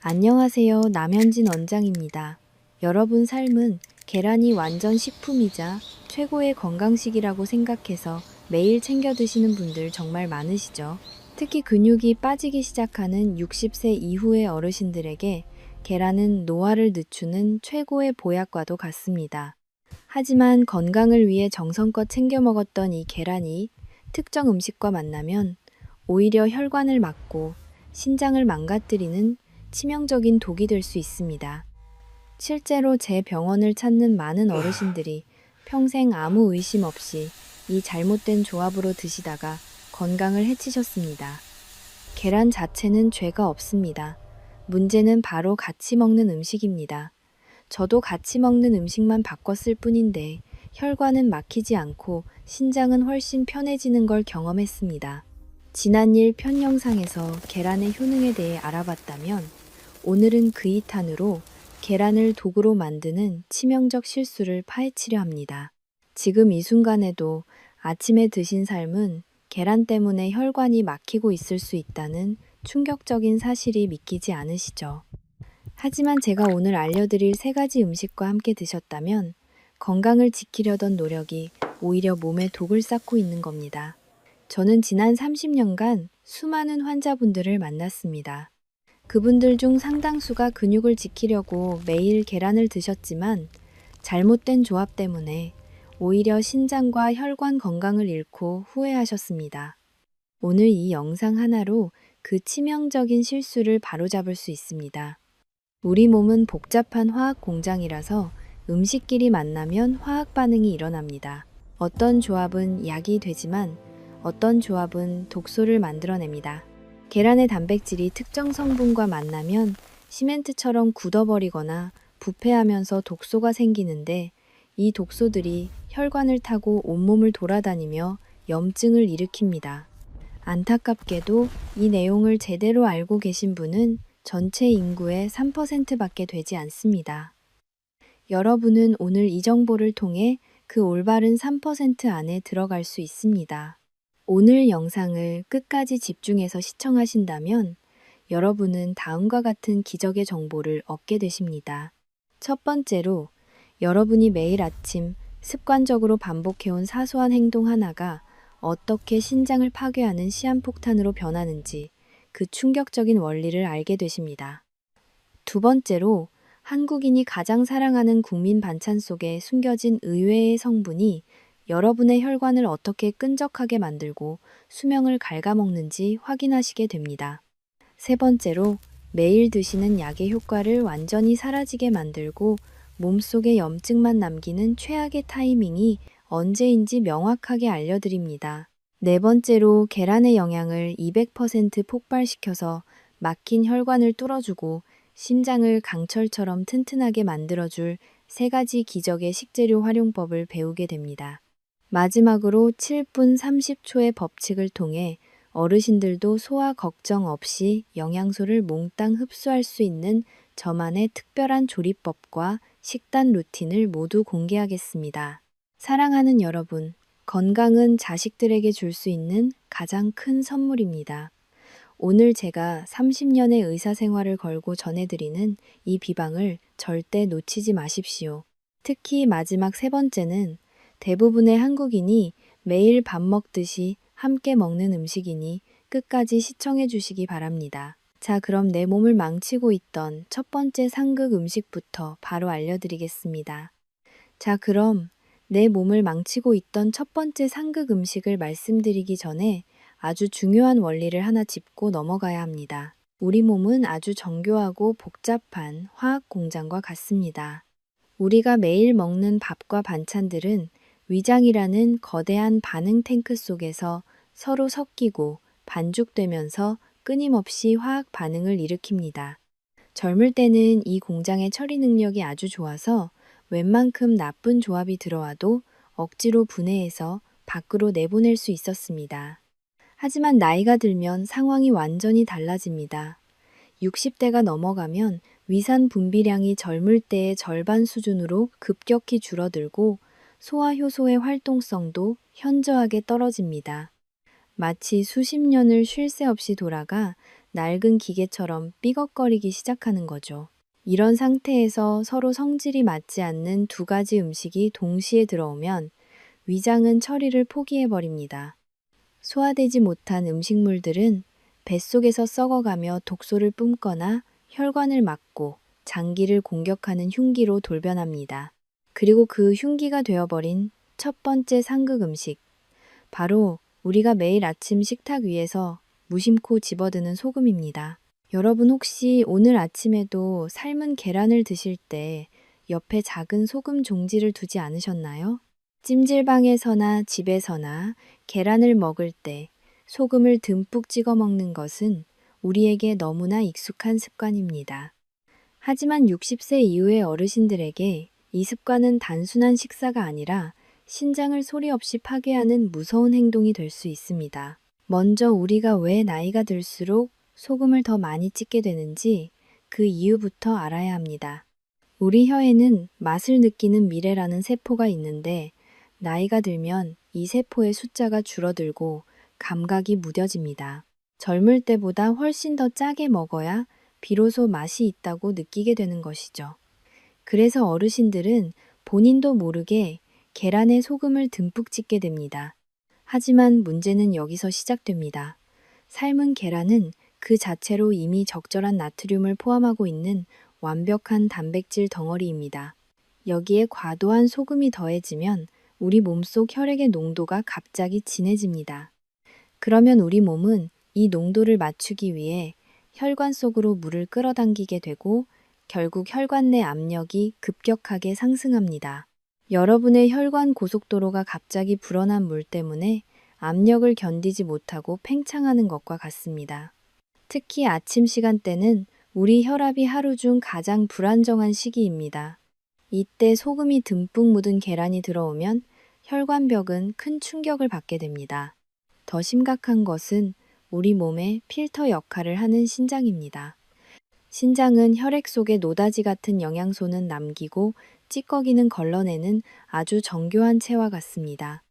안녕하세요. 남현진 원장입니다. 여러분 삶은 계란이 완전 식품이자 최고의 건강식이라고 생각해서 매일 챙겨 드시는 분들 정말 많으시죠? 특히 근육이 빠지기 시작하는 60세 이후의 어르신들에게 계란은 노화를 늦추는 최고의 보약과도 같습니다. 하지만 건강을 위해 정성껏 챙겨 먹었던 이 계란이 특정 음식과 만나면 오히려 혈관을 막고 신장을 망가뜨리는 치명적인 독이 될 수 있습니다. 실제로 제 병원을 찾는 많은 어르신들이 평생 아무 의심 없이 이 잘못된 조합으로 드시다가 건강을 해치셨습니다. 계란 자체는 죄가 없습니다. 문제는 바로 같이 먹는 음식입니다. 저도 같이 먹는 음식만 바꿨을 뿐인데 혈관은 막히지 않고 신장은 훨씬 편해지는 걸 경험했습니다. 지난 일 편 영상에서 계란의 효능에 대해 알아봤다면 오늘은 그 2탄으로 계란을 독으로 만드는 치명적 실수를 파헤치려 합니다. 지금 이 순간에도 아침에 드신 삶은 계란 때문에 혈관이 막히고 있을 수 있다는 충격적인 사실이 믿기지 않으시죠? 하지만 제가 오늘 알려드릴 3가지 음식과 함께 드셨다면 건강을 지키려던 노력이 오히려 몸에 독을 쌓고 있는 겁니다. 저는 지난 30년간 수많은 환자분들을 만났습니다. 그분들 중 상당수가 근육을 지키려고 매일 계란을 드셨지만 잘못된 조합 때문에 오히려 신장과 혈관 건강을 잃고 후회하셨습니다. 오늘 이 영상 하나로 그 치명적인 실수를 바로잡을 수 있습니다. 우리 몸은 복잡한 화학 공장이라서 음식끼리 만나면 화학 반응이 일어납니다. 어떤 조합은 약이 되지만 어떤 조합은 독소를 만들어냅니다. 계란의 단백질이 특정 성분과 만나면 시멘트처럼 굳어버리거나 부패하면서 독소가 생기는데 이 독소들이 혈관을 타고 온몸을 돌아다니며 염증을 일으킵니다. 안타깝게도 이 내용을 제대로 알고 계신 분은 전체 인구의 3%밖에 되지 않습니다. 여러분은 오늘 이 정보를 통해 그 올바른 3% 안에 들어갈 수 있습니다. 오늘 영상을 끝까지 집중해서 시청하신다면 여러분은 다음과 같은 기적의 정보를 얻게 되십니다. 첫 번째로, 여러분이 매일 아침 습관적으로 반복해온 사소한 행동 하나가 어떻게 신장을 파괴하는 시한폭탄으로 변하는지 그 충격적인 원리를 알게 되십니다. 두 번째로, 한국인이 가장 사랑하는 국민 반찬 속에 숨겨진 의외의 성분이 여러분의 혈관을 어떻게 끈적하게 만들고 수명을 갉아먹는지 확인하시게 됩니다. 세 번째로, 매일 드시는 약의 효과를 완전히 사라지게 만들고 몸속에 염증만 남기는 최악의 타이밍이 언제인지 명확하게 알려드립니다. 네 번째로, 계란의 영양을 200% 폭발시켜서 막힌 혈관을 뚫어주고 심장을 강철처럼 튼튼하게 만들어줄 3가지 기적의 식재료 활용법을 배우게 됩니다. 마지막으로 7분 30초의 법칙을 통해 어르신들도 소화 걱정 없이 영양소를 몽땅 흡수할 수 있는 저만의 특별한 조리법과 식단 루틴을 모두 공개하겠습니다. 사랑하는 여러분, 건강은 자식들에게 줄 수 있는 가장 큰 선물입니다. 오늘 제가 30년의 의사 생활을 걸고 전해드리는 이 비방을 절대 놓치지 마십시오. 특히 마지막 3번째는 대부분의 한국인이 매일 밥 먹듯이 함께 먹는 음식이니 끝까지 시청해 주시기 바랍니다. 자, 그럼 내 몸을 망치고 있던 첫 번째 상극 음식부터 바로 알려드리겠습니다. 자, 그럼 내 몸을 망치고 있던 첫 번째 상극 음식을 말씀드리기 전에 아주 중요한 원리를 하나 짚고 넘어가야 합니다. 우리 몸은 아주 정교하고 복잡한 화학 공장과 같습니다. 우리가 매일 먹는 밥과 반찬들은 위장이라는 거대한 반응 탱크 속에서 서로 섞이고 반죽되면서 끊임없이 화학 반응을 일으킵니다. 젊을 때는 이 공장의 처리 능력이 아주 좋아서 웬만큼 나쁜 조합이 들어와도 억지로 분해해서 밖으로 내보낼 수 있었습니다. 하지만 나이가 들면 상황이 완전히 달라집니다. 60대가 넘어가면 위산 분비량이 젊을 때의 절반 수준으로 급격히 줄어들고 소화효소의 활동성도 현저하게 떨어집니다. 마치 수십 년을 쉴 새 없이 돌아가 낡은 기계처럼 삐걱거리기 시작하는 거죠. 이런 상태에서 서로 성질이 맞지 않는 두 가지 음식이 동시에 들어오면 위장은 처리를 포기해버립니다. 소화되지 못한 음식물들은 뱃속에서 썩어가며 독소를 뿜거나 혈관을 막고 장기를 공격하는 흉기로 돌변합니다. 그리고 그 흉기가 되어버린 첫 번째 상극 음식, 바로 우리가 매일 아침 식탁 위에서 무심코 집어드는 소금입니다. 여러분 혹시 오늘 아침에도 삶은 계란을 드실 때 옆에 작은 소금 종지를 두지 않으셨나요? 찜질방에서나 집에서나 계란을 먹을 때 소금을 듬뿍 찍어 먹는 것은 우리에게 너무나 익숙한 습관입니다. 하지만 60세 이후의 어르신들에게 이 습관은 단순한 식사가 아니라 신장을 소리 없이 파괴하는 무서운 행동이 될 수 있습니다. 먼저 우리가 왜 나이가 들수록 소금을 더 많이 찍게 되는지 그 이유부터 알아야 합니다. 우리 혀에는 맛을 느끼는 미래라는 세포가 있는데 나이가 들면 이 세포의 숫자가 줄어들고 감각이 무뎌집니다. 젊을 때보다 훨씬 더 짜게 먹어야 비로소 맛이 있다고 느끼게 되는 것이죠. 그래서 어르신들은 본인도 모르게 계란에 소금을 듬뿍 찍게 됩니다. 하지만 문제는 여기서 시작됩니다. 삶은 계란은 그 자체로 이미 적절한 나트륨을 포함하고 있는 완벽한 단백질 덩어리입니다. 여기에 과도한 소금이 더해지면 우리 몸속 혈액의 농도가 갑자기 진해집니다. 그러면 우리 몸은 이 농도를 맞추기 위해 혈관 속으로 물을 끌어당기게 되고 결국 혈관 내 압력이 급격하게 상승합니다. 여러분의 혈관 고속도로가 갑자기 불어난 물 때문에 압력을 견디지 못하고 팽창하는 것과 같습니다. 특히 아침 시간대는 우리 혈압이 하루 중 가장 불안정한 시기입니다. 이때 소금이 듬뿍 묻은 계란이 들어오면 혈관벽은 큰 충격을 받게 됩니다. 더 심각한 것은 우리 몸의 필터 역할을 하는 신장입니다. 신장은 혈액 속에 노다지 같은 영양소는 남기고 찌꺼기는 걸러내는 아주 정교한 체와 같습니다.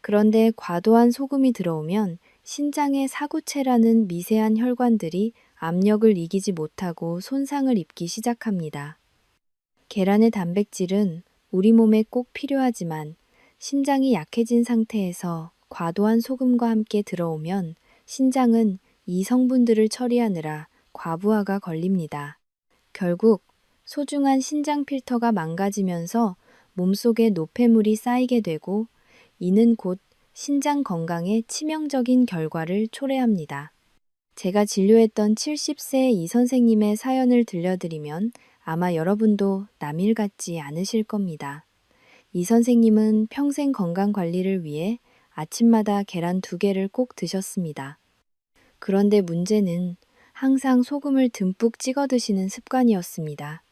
그런데 과도한 소금이 들어오면 신장의 사구체라는 미세한 혈관들이 압력을 이기지 못하고 손상을 입기 시작합니다. 계란의 단백질은 우리 몸에 꼭 필요하지만 신장이 약해진 상태에서 과도한 소금과 함께 들어오면 신장은 이 성분들을 처리하느라 과부하가 걸립니다. 결국 소중한 신장 필터가 망가지면서 몸속에 노폐물이 쌓이게 되고 이는 곧 신장 건강에 치명적인 결과를 초래합니다. 제가 진료했던 70세 이 선생님의 사연을 들려드리면 아마 여러분도 남일 같지 않으실 겁니다. 이 선생님은 평생 건강 관리를 위해 아침마다 계란 2개를 꼭 드셨습니다. 그런데 문제는 항상 소금을 듬뿍 찍어 드시는 습관이었습니다.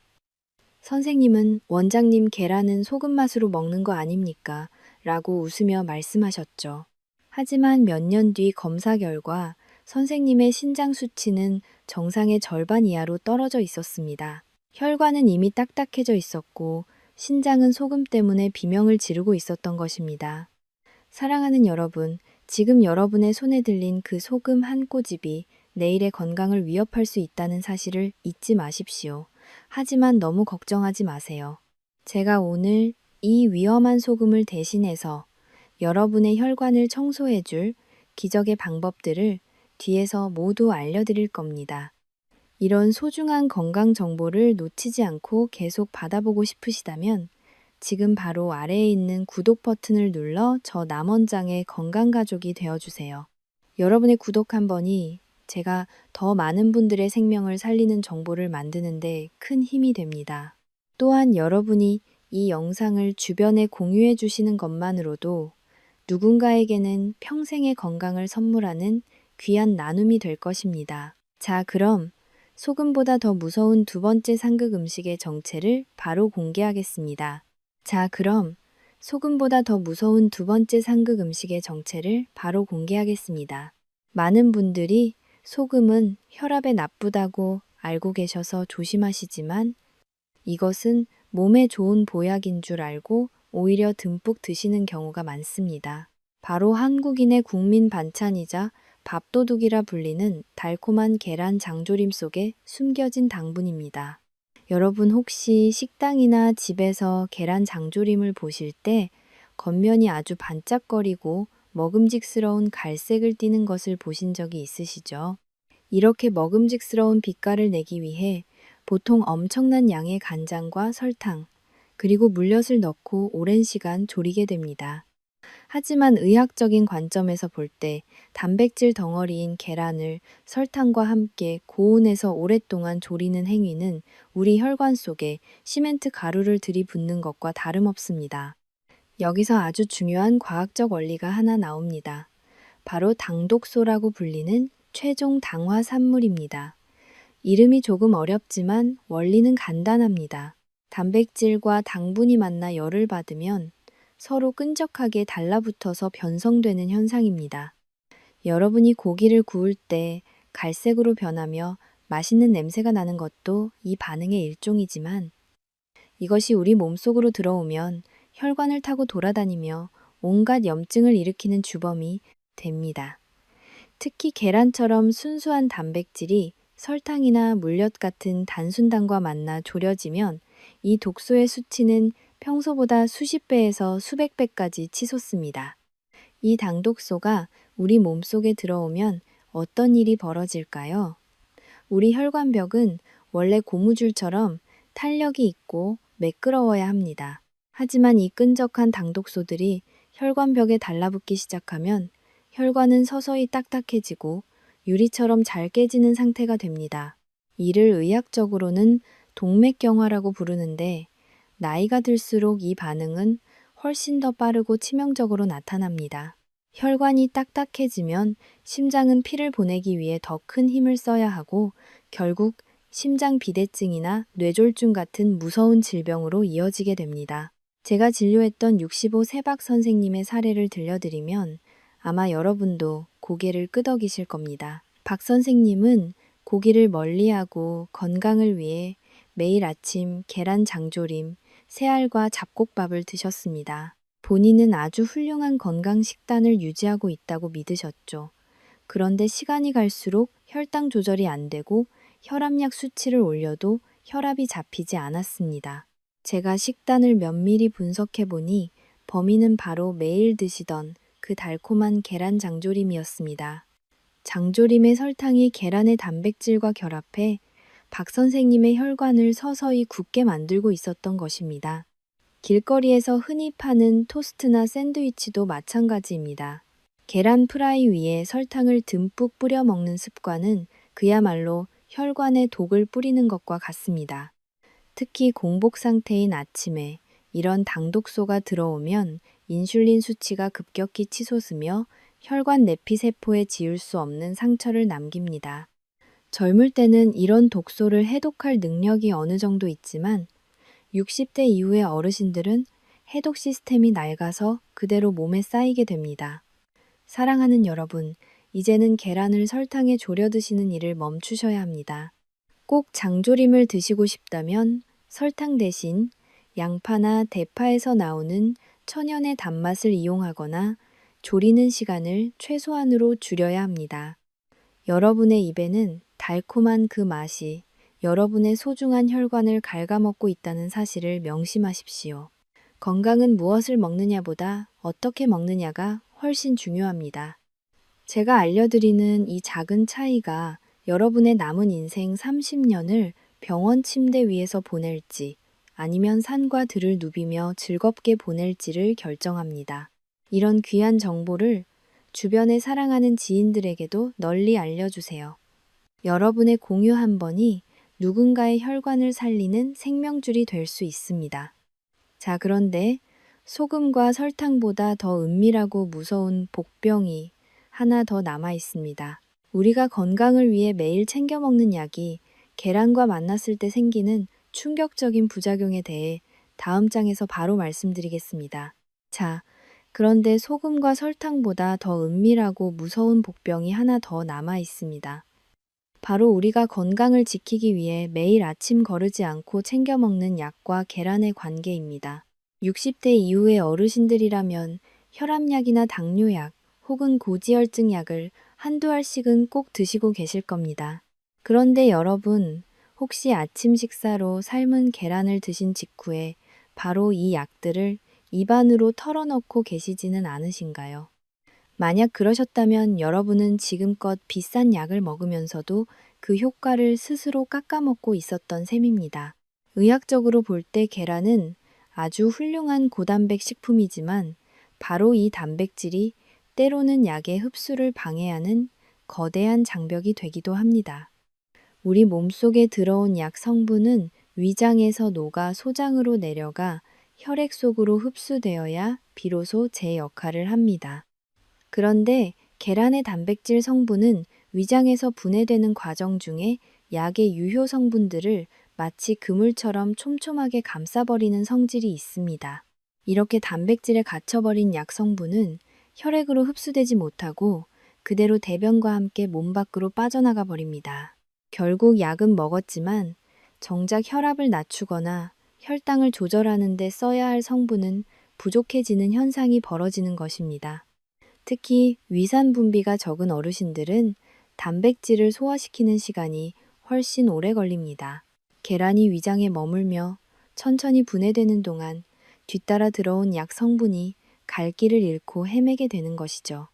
선생님은 원장님 계란은 소금 맛으로 먹는 거 아닙니까? 라고 웃으며 말씀하셨죠. 하지만 몇 년 뒤 검사 결과 선생님의 신장 수치는 정상의 절반 이하로 떨어져 있었습니다. 혈관은 이미 딱딱해져 있었고 신장은 소금 때문에 비명을 지르고 있었던 것입니다. 사랑하는 여러분, 지금 여러분의 손에 들린 그 소금 한 꼬집이 내일의 건강을 위협할 수 있다는 사실을 잊지 마십시오. 하지만 너무 걱정하지 마세요. 제가 오늘 이 위험한 소금을 대신해서 여러분의 혈관을 청소해줄 기적의 방법들을 뒤에서 모두 알려드릴 겁니다. 이런 소중한 건강 정보를 놓치지 않고 계속 받아보고 싶으시다면 지금 바로 아래에 있는 구독 버튼을 눌러 저 남원장의 건강가족이 되어주세요. 여러분의 구독 한 번이 제가 더 많은 분들의 생명을 살리는 정보를 만드는데 큰 힘이 됩니다. 또한 여러분이 이 영상을 주변에 공유해 주시는 것만으로도 누군가에게는 평생의 건강을 선물하는 귀한 나눔이 될 것입니다. 자, 그럼 소금보다 더 무서운 두 번째 상극 음식의 정체를 바로 공개하겠습니다. 자, 그럼 소금보다 더 무서운 두 번째 상극 음식의 정체를 바로 공개하겠습니다. 많은 분들이 소금은 혈압에 나쁘다고 알고 계셔서 조심하시지만 이것은 몸에 좋은 보약인 줄 알고 오히려 듬뿍 드시는 경우가 많습니다. 바로 한국인의 국민 반찬이자 밥도둑이라 불리는 달콤한 계란 장조림 속에 숨겨진 당분입니다. 여러분 혹시 식당이나 집에서 계란 장조림을 보실 때 겉면이 아주 반짝거리고 먹음직스러운 갈색을 띠는 것을 보신 적이 있으시죠? 이렇게 먹음직스러운 빛깔을 내기 위해 보통 엄청난 양의 간장과 설탕, 그리고 물엿을 넣고 오랜 시간 졸이게 됩니다. 하지만 의학적인 관점에서 볼 때 단백질 덩어리인 계란을 설탕과 함께 고온에서 오랫동안 조리는 행위는 우리 혈관 속에 시멘트 가루를 들이붓는 것과 다름없습니다. 여기서 아주 중요한 과학적 원리가 하나 나옵니다. 바로 당독소라고 불리는 최종 당화 산물입니다. 이름이 조금 어렵지만 원리는 간단합니다. 단백질과 당분이 만나 열을 받으면 서로 끈적하게 달라붙어서 변성되는 현상입니다. 여러분이 고기를 구울 때 갈색으로 변하며 맛있는 냄새가 나는 것도 이 반응의 일종이지만 이것이 우리 몸속으로 들어오면 혈관을 타고 돌아다니며 온갖 염증을 일으키는 주범이 됩니다. 특히 계란처럼 순수한 단백질이 설탕이나 물엿 같은 단순당과 만나 졸여지면 이 독소의 수치는 평소보다 수십 배에서 수백 배까지 치솟습니다. 이 당독소가 우리 몸속에 들어오면 어떤 일이 벌어질까요? 우리 혈관벽은 원래 고무줄처럼 탄력이 있고 매끄러워야 합니다. 하지만 이 끈적한 당독소들이 혈관벽에 달라붙기 시작하면 혈관은 서서히 딱딱해지고 유리처럼 잘 깨지는 상태가 됩니다. 이를 의학적으로는 동맥경화라고 부르는데 나이가 들수록 이 반응은 훨씬 더 빠르고 치명적으로 나타납니다. 혈관이 딱딱해지면 심장은 피를 보내기 위해 더 큰 힘을 써야 하고 결국 심장 비대증이나 뇌졸중 같은 무서운 질병으로 이어지게 됩니다. 제가 진료했던 65 세박 선생님의 사례를 들려드리면 아마 여러분도 고개를 끄덕이실 겁니다. 박 선생님은 고기를 멀리하고 건강을 위해 매일 아침 계란 장조림, 새알과 잡곡밥을 드셨습니다. 본인은 아주 훌륭한 건강 식단을 유지하고 있다고 믿으셨죠. 그런데 시간이 갈수록 혈당 조절이 안 되고 혈압약 수치를 올려도 혈압이 잡히지 않았습니다. 제가 식단을 면밀히 분석해 보니 범인은 바로 매일 드시던 그 달콤한 계란 장조림이었습니다. 장조림의 설탕이 계란의 단백질과 결합해 박 선생님의 혈관을 서서히 굳게 만들고 있었던 것입니다. 길거리에서 흔히 파는 토스트나 샌드위치도 마찬가지입니다. 계란 프라이 위에 설탕을 듬뿍 뿌려 먹는 습관은 그야말로 혈관에 독을 뿌리는 것과 같습니다. 특히 공복 상태인 아침에 이런 당독소가 들어오면 인슐린 수치가 급격히 치솟으며 혈관 내피세포에 지울 수 없는 상처를 남깁니다. 젊을 때는 이런 독소를 해독할 능력이 어느 정도 있지만 60대 이후의 어르신들은 해독 시스템이 낡아서 그대로 몸에 쌓이게 됩니다. 사랑하는 여러분, 이제는 계란을 설탕에 졸여 드시는 일을 멈추셔야 합니다. 꼭 장조림을 드시고 싶다면 설탕 대신 양파나 대파에서 나오는 천연의 단맛을 이용하거나 조리는 시간을 최소한으로 줄여야 합니다. 여러분의 입에는 달콤한 그 맛이 여러분의 소중한 혈관을 갉아먹고 있다는 사실을 명심하십시오. 건강은 무엇을 먹느냐보다 어떻게 먹느냐가 훨씬 중요합니다. 제가 알려드리는 이 작은 차이가 여러분의 남은 인생 30년을 병원 침대 위에서 보낼지 아니면 산과 들을 누비며 즐겁게 보낼지를 결정합니다. 이런 귀한 정보를 주변에 사랑하는 지인들에게도 널리 알려주세요. 여러분의 공유 한 번이 누군가의 혈관을 살리는 생명줄이 될 수 있습니다. 자, 그런데 소금과 설탕보다 더 은밀하고 무서운 복병이 하나 더 남아 있습니다. 우리가 건강을 위해 매일 챙겨 먹는 약이 계란과 만났을 때 생기는 충격적인 부작용에 대해 다음 장에서 바로 말씀드리겠습니다. 자, 그런데 소금과 설탕보다 더 은밀하고 무서운 복병이 하나 더 남아 있습니다. 바로 우리가 건강을 지키기 위해 매일 아침 거르지 않고 챙겨 먹는 약과 계란의 관계입니다. 60대 이후의 어르신들이라면 혈압약이나 당뇨약 혹은 고지혈증 약을 한두 알씩은 꼭 드시고 계실 겁니다. 그런데 여러분, 혹시 아침 식사로 삶은 계란을 드신 직후에 바로 이 약들을 입안으로 털어넣고 계시지는 않으신가요? 만약 그러셨다면 여러분은 지금껏 비싼 약을 먹으면서도 그 효과를 스스로 깎아먹고 있었던 셈입니다. 의학적으로 볼 때 계란은 아주 훌륭한 고단백 식품이지만 바로 이 단백질이 때로는 약의 흡수를 방해하는 거대한 장벽이 되기도 합니다. 우리 몸속에 들어온 약 성분은 위장에서 녹아 소장으로 내려가 혈액 속으로 흡수되어야 비로소 제 역할을 합니다. 그런데 계란의 단백질 성분은 위장에서 분해되는 과정 중에 약의 유효 성분들을 마치 그물처럼 촘촘하게 감싸버리는 성질이 있습니다. 이렇게 단백질에 갇혀버린 약 성분은 혈액으로 흡수되지 못하고 그대로 대변과 함께 몸 밖으로 빠져나가 버립니다. 결국 약은 먹었지만 정작 혈압을 낮추거나 혈당을 조절하는 데 써야 할 성분은 부족해지는 현상이 벌어지는 것입니다. 특히 위산 분비가 적은 어르신들은 단백질을 소화시키는 시간이 훨씬 오래 걸립니다. 계란이 위장에 머물며 천천히 분해되는 동안 뒤따라 들어온 약 성분이 갈 길을 잃고 헤매게 되는 것이죠.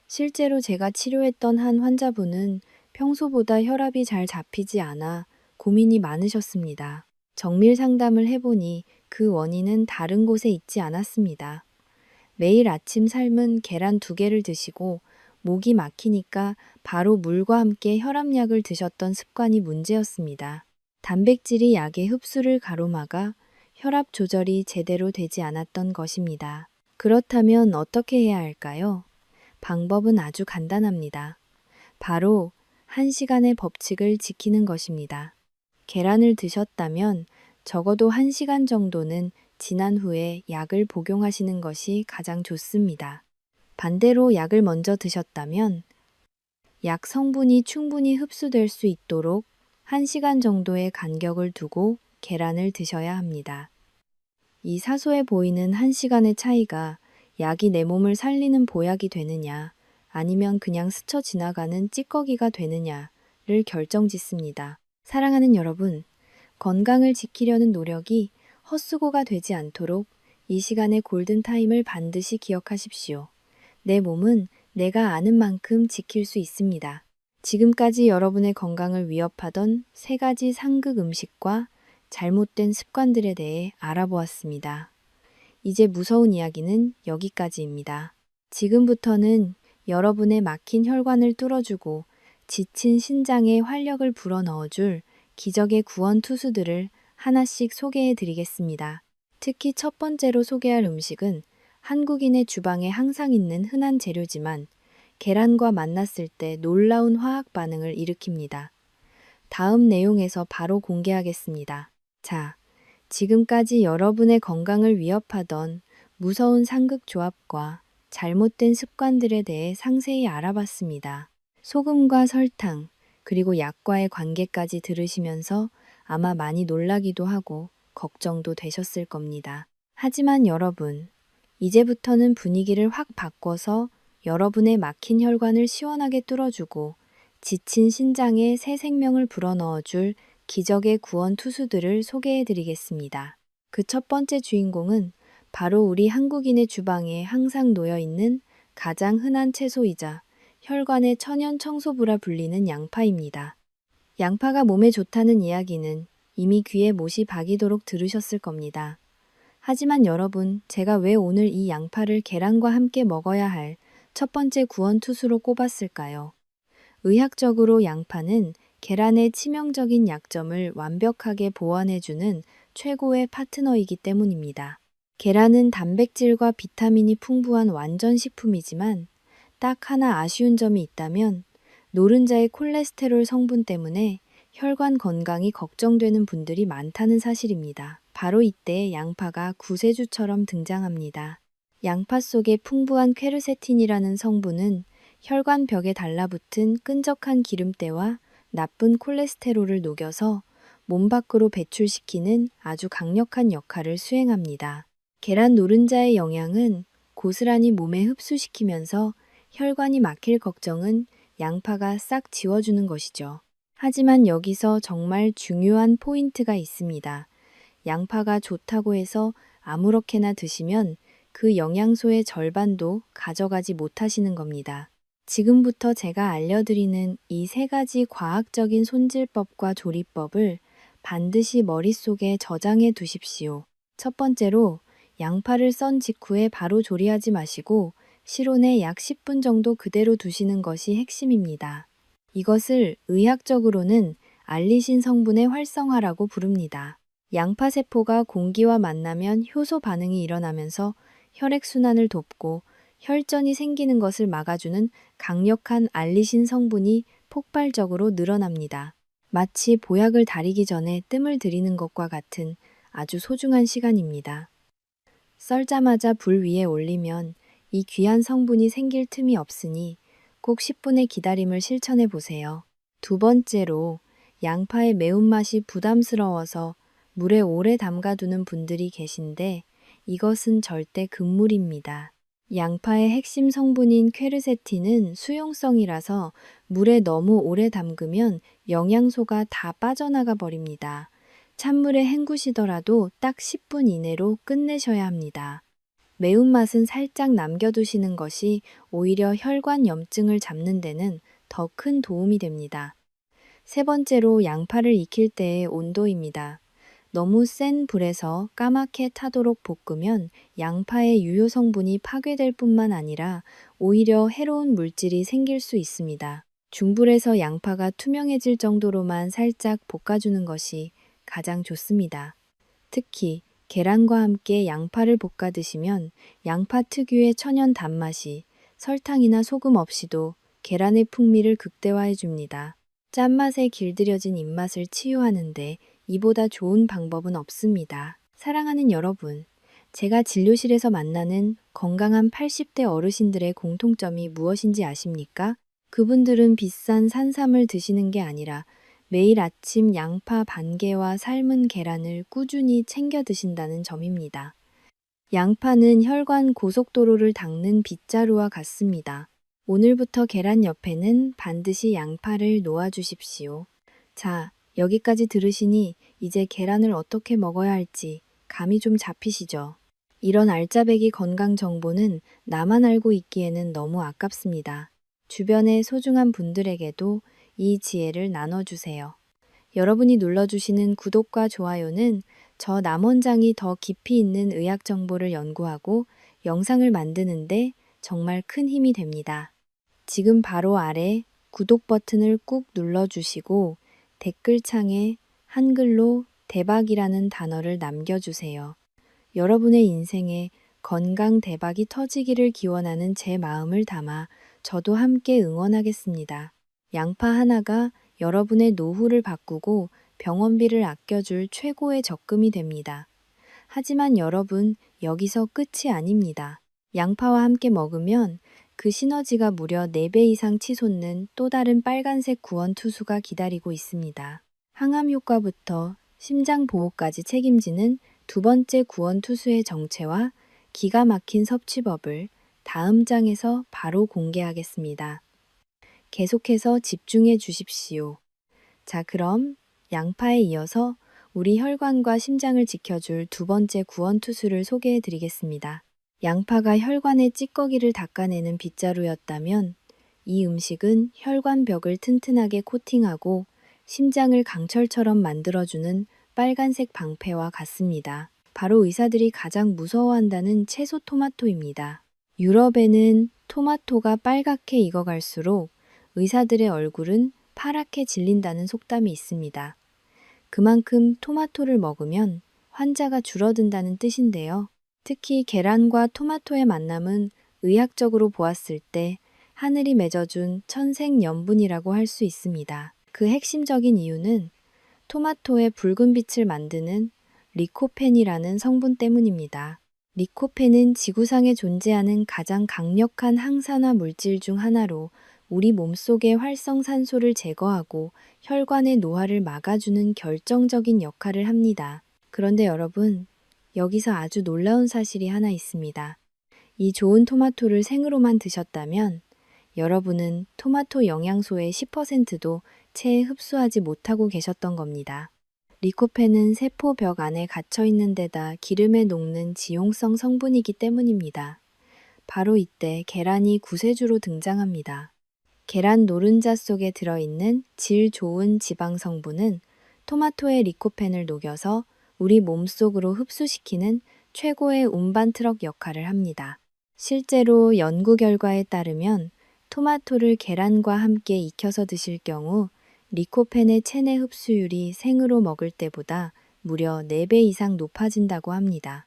실제로 제가 치료했던 한 환자분은 평소보다 혈압이 잘 잡히지 않아 고민이 많으셨습니다. 정밀 상담을 해보니 그 원인은 다른 곳에 있지 않았습니다. 매일 아침 삶은 계란 2개를 드시고 목이 막히니까 바로 물과 함께 혈압약을 드셨던 습관이 문제였습니다. 단백질이 약의 흡수를 가로막아 혈압 조절이 제대로 되지 않았던 것입니다. 그렇다면 어떻게 해야 할까요? 방법은 아주 간단합니다. 바로 1시간의 법칙을 지키는 것입니다. 계란을 드셨다면 적어도 1시간 정도는 지난 후에 약을 복용하시는 것이 가장 좋습니다. 반대로 약을 먼저 드셨다면 약 성분이 충분히 흡수될 수 있도록 1시간 정도의 간격을 두고 계란을 드셔야 합니다. 이 사소해 보이는 1시간의 차이가 약이 내 몸을 살리는 보약이 되느냐, 아니면 그냥 스쳐 지나가는 찌꺼기가 되느냐를 결정짓습니다. 사랑하는 여러분, 건강을 지키려는 노력이 헛수고가 되지 않도록 이 시간의 골든타임을 반드시 기억하십시오. 내 몸은 내가 아는 만큼 지킬 수 있습니다. 지금까지 여러분의 건강을 위협하던 3가지 상극 음식과 잘못된 습관들에 대해 알아보았습니다. 이제 무서운 이야기는 여기까지입니다. 지금부터는 여러분의 막힌 혈관을 뚫어주고 지친 신장에 활력을 불어넣어줄 기적의 구원 투수들을 하나씩 소개해 드리겠습니다. 특히 첫 번째로 소개할 음식은 한국인의 주방에 항상 있는 흔한 재료지만 계란과 만났을 때 놀라운 화학 반응을 일으킵니다. 다음 내용에서 바로 공개하겠습니다. 자, 지금까지 여러분의 건강을 위협하던 무서운 상극 조합과 잘못된 습관들에 대해 상세히 알아봤습니다. 소금과 설탕, 그리고 약과의 관계까지 들으시면서 아마 많이 놀라기도 하고 걱정도 되셨을 겁니다. 하지만 여러분, 이제부터는 분위기를 확 바꿔서 여러분의 막힌 혈관을 시원하게 뚫어주고 지친 신장에 새 생명을 불어넣어줄 기적의 구원 투수들을 소개해 드리겠습니다. 그 첫 번째 주인공은 바로 우리 한국인의 주방에 항상 놓여 있는 가장 흔한 채소이자 혈관의 천연 청소부라 불리는 양파입니다. 양파가 몸에 좋다는 이야기는 이미 귀에 못이 박이도록 들으셨을 겁니다. 하지만 여러분, 제가 왜 오늘 이 양파를 계란과 함께 먹어야 할 첫 번째 구원 투수로 꼽았을까요? 의학적으로 양파는 계란의 치명적인 약점을 완벽하게 보완해주는 최고의 파트너이기 때문입니다. 계란은 단백질과 비타민이 풍부한 완전 식품이지만 딱 하나 아쉬운 점이 있다면 노른자의 콜레스테롤 성분 때문에 혈관 건강이 걱정되는 분들이 많다는 사실입니다. 바로 이때 양파가 구세주처럼 등장합니다. 양파 속에 풍부한 퀘르세틴이라는 성분은 혈관 벽에 달라붙은 끈적한 기름때와 나쁜 콜레스테롤을 녹여서 몸 밖으로 배출시키는 아주 강력한 역할을 수행합니다. 계란 노른자의 영양은 고스란히 몸에 흡수시키면서 혈관이 막힐 걱정은 양파가 싹 지워주는 것이죠. 하지만 여기서 정말 중요한 포인트가 있습니다. 양파가 좋다고 해서 아무렇게나 드시면 그 영양소의 절반도 가져가지 못하시는 겁니다. 지금부터 제가 알려드리는 이 세 가지 과학적인 손질법과 조리법을 반드시 머릿속에 저장해 두십시오. 첫 번째로 양파를 썬 직후에 바로 조리하지 마시고 실온에 약 10분 정도 그대로 두시는 것이 핵심입니다. 이것을 의학적으로는 알리신 성분의 활성화라고 부릅니다. 양파 세포가 공기와 만나면 효소 반응이 일어나면서 혈액순환을 돕고 혈전이 생기는 것을 막아주는 강력한 알리신 성분이 폭발적으로 늘어납니다. 마치 보약을 다리기 전에 뜸을 들이는 것과 같은 아주 소중한 시간입니다. 썰자마자 불 위에 올리면 이 귀한 성분이 생길 틈이 없으니 꼭 10분의 기다림을 실천해 보세요. 두 번째로 양파의 매운맛이 부담스러워서 물에 오래 담가두는 분들이 계신데 이것은 절대 금물입니다. 양파의 핵심 성분인 퀘르세틴은 수용성이라서 물에 너무 오래 담그면 영양소가 다 빠져나가 버립니다. 찬물에 헹구시더라도 딱 10분 이내로 끝내셔야 합니다. 매운맛은 살짝 남겨두시는 것이 오히려 혈관 염증을 잡는 데는 더 큰 도움이 됩니다. 세 번째로 양파를 익힐 때의 온도입니다. 너무 센 불에서 까맣게 타도록 볶으면 양파의 유효 성분이 파괴될 뿐만 아니라 오히려 해로운 물질이 생길 수 있습니다. 중불에서 양파가 투명해질 정도로만 살짝 볶아주는 것이 가장 좋습니다. 특히 계란과 함께 양파를 볶아 드시면 양파 특유의 천연 단맛이 설탕이나 소금 없이도 계란의 풍미를 극대화해 줍니다. 짠맛에 길들여진 입맛을 치유하는데 이보다 좋은 방법은 없습니다. 사랑하는 여러분, 제가 진료실에서 만나는 건강한 80대 어르신들의 공통점이 무엇인지 아십니까? 그분들은 비싼 산삼을 드시는 게 아니라 매일 아침 양파 반 개와 삶은 계란을 꾸준히 챙겨 드신다는 점입니다. 양파는 혈관 고속도로를 닦는 빗자루와 같습니다. 오늘부터 계란 옆에는 반드시 양파를 놓아 주십시오. 자, 여기까지 들으시니 이제 계란을 어떻게 먹어야 할지 감이 좀 잡히시죠? 이런 알짜배기 건강 정보는 나만 알고 있기에는 너무 아깝습니다. 주변의 소중한 분들에게도 이 지혜를 나눠주세요. 여러분이 눌러주시는 구독과 좋아요는 저 남원장이 더 깊이 있는 의학 정보를 연구하고 영상을 만드는데 정말 큰 힘이 됩니다. 지금 바로 아래 구독 버튼을 꾹 눌러주시고 댓글창에 한글로 대박이라는 단어를 남겨주세요. 여러분의 인생에 건강 대박이 터지기를 기원하는 제 마음을 담아 저도 함께 응원하겠습니다. 양파 하나가 여러분의 노후를 바꾸고 병원비를 아껴줄 최고의 적금이 됩니다. 하지만 여러분, 여기서 끝이 아닙니다. 양파와 함께 먹으면 그 시너지가 무려 4배 이상 치솟는 또 다른 빨간색 구원 투수가 기다리고 있습니다. 항암 효과부터 심장 보호까지 책임지는 두 번째 구원 투수의 정체와 기가 막힌 섭취법을 다음 장에서 바로 공개하겠습니다. 계속해서 집중해 주십시오. 자, 그럼 양파에 이어서 우리 혈관과 심장을 지켜줄 두 번째 구원 투수를 소개해 드리겠습니다. 양파가 혈관의 찌꺼기를 닦아내는 빗자루였다면 이 음식은 혈관 벽을 튼튼하게 코팅하고 심장을 강철처럼 만들어주는 빨간색 방패와 같습니다. 바로 의사들이 가장 무서워한다는 채소 토마토입니다. 유럽에는 토마토가 빨갛게 익어갈수록 의사들의 얼굴은 파랗게 질린다는 속담이 있습니다. 그만큼 토마토를 먹으면 환자가 줄어든다는 뜻인데요. 특히 계란과 토마토의 만남은 의학적으로 보았을 때 하늘이 맺어준 천생연분이라고 할 수 있습니다. 그 핵심적인 이유는 토마토의 붉은 빛을 만드는 리코펜이라는 성분 때문입니다. 리코펜은 지구상에 존재하는 가장 강력한 항산화 물질 중 하나로 우리 몸속의 활성산소를 제거하고 혈관의 노화를 막아주는 결정적인 역할을 합니다. 그런데 여러분, 여기서 아주 놀라운 사실이 하나 있습니다. 이 좋은 토마토를 생으로만 드셨다면 여러분은 토마토 영양소의 10%도 채 흡수하지 못하고 계셨던 겁니다. 리코펜은 세포벽 안에 갇혀 있는 데다 기름에 녹는 지용성 성분이기 때문입니다. 바로 이때 계란이 구세주로 등장합니다. 계란 노른자 속에 들어있는 질 좋은 지방 성분은 토마토의 리코펜을 녹여서 우리 몸속으로 흡수시키는 최고의 운반 트럭 역할을 합니다. 실제로 연구 결과에 따르면 토마토를 계란과 함께 익혀서 드실 경우 리코펜의 체내 흡수율이 생으로 먹을 때보다 무려 4배 이상 높아진다고 합니다.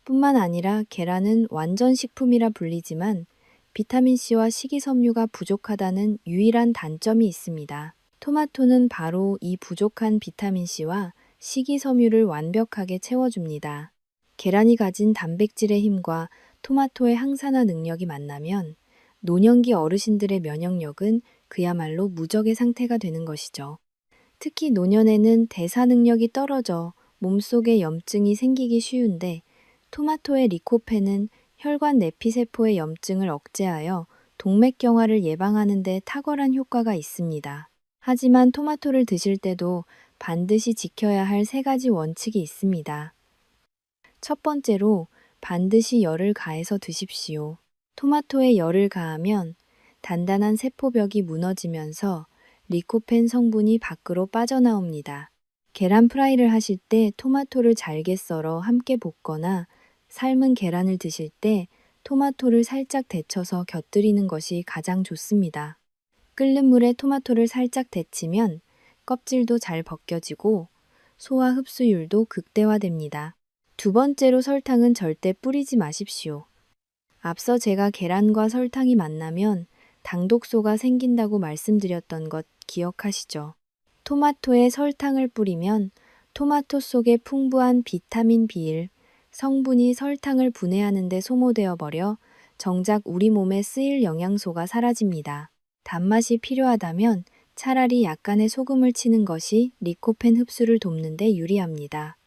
뿐만 아니라 계란은 완전 식품이라 불리지만 비타민C와 식이섬유가 부족하다는 유일한 단점이 있습니다. 토마토는 바로 이 부족한 비타민C와 식이섬유를 완벽하게 채워줍니다. 계란이 가진 단백질의 힘과 토마토의 항산화 능력이 만나면 노년기 어르신들의 면역력은 그야말로 무적의 상태가 되는 것이죠. 특히 노년에는 대사 능력이 떨어져 몸속에 염증이 생기기 쉬운데 토마토의 리코펜은 혈관 내피세포의 염증을 억제하여 동맥경화를 예방하는 데 탁월한 효과가 있습니다. 하지만 토마토를 드실 때도 반드시 지켜야 할 3가지 원칙이 있습니다. 첫 번째로 반드시 열을 가해서 드십시오. 토마토에 열을 가하면 단단한 세포벽이 무너지면서 리코펜 성분이 밖으로 빠져나옵니다. 계란 프라이를 하실 때 토마토를 잘게 썰어 함께 볶거나 삶은 계란을 드실 때 토마토를 살짝 데쳐서 곁들이는 것이 가장 좋습니다. 끓는 물에 토마토를 살짝 데치면 껍질도 잘 벗겨지고 소화 흡수율도 극대화됩니다. 두 번째로 설탕은 절대 뿌리지 마십시오. 앞서 제가 계란과 설탕이 만나면 당독소가 생긴다고 말씀드렸던 것 기억하시죠? 토마토에 설탕을 뿌리면 토마토 속에 풍부한 비타민 B1 성분이 설탕을 분해하는 데 소모되어 버려 정작 우리 몸에 쓰일 영양소가 사라집니다. 단맛이 필요하다면 차라리 약간의 소금을 치는 것이 리코펜 흡수를 돕는 데 유리합니다.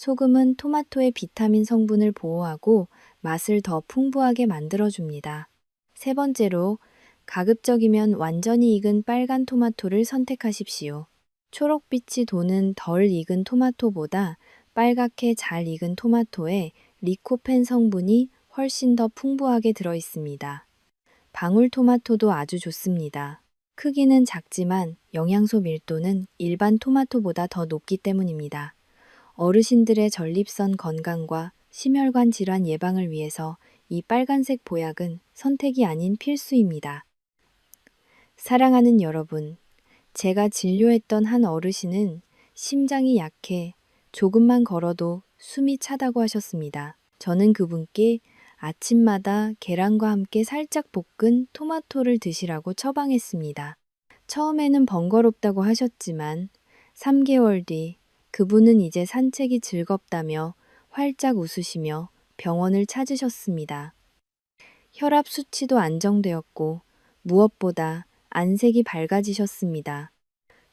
소금은 토마토의 비타민 성분을 보호하고 맛을 더 풍부하게 만들어줍니다. 세 번째로, 가급적이면 완전히 익은 빨간 토마토를 선택하십시오. 초록빛이 도는 덜 익은 토마토보다 빨갛게 잘 익은 토마토에 리코펜 성분이 훨씬 더 풍부하게 들어있습니다. 방울토마토도 아주 좋습니다. 크기는 작지만 영양소 밀도는 일반 토마토보다 더 높기 때문입니다. 어르신들의 전립선 건강과 심혈관 질환 예방을 위해서 이 빨간색 보약은 선택이 아닌 필수입니다. 사랑하는 여러분, 제가 진료했던 한 어르신은 심장이 약해 조금만 걸어도 숨이 차다고 하셨습니다. 저는 그분께 아침마다 계란과 함께 살짝 볶은 토마토를 드시라고 처방했습니다. 처음에는 번거롭다고 하셨지만 3개월 뒤 그분은 이제 산책이 즐겁다며 활짝 웃으시며 병원을 찾으셨습니다. 혈압 수치도 안정되었고 무엇보다 안색이 밝아지셨습니다.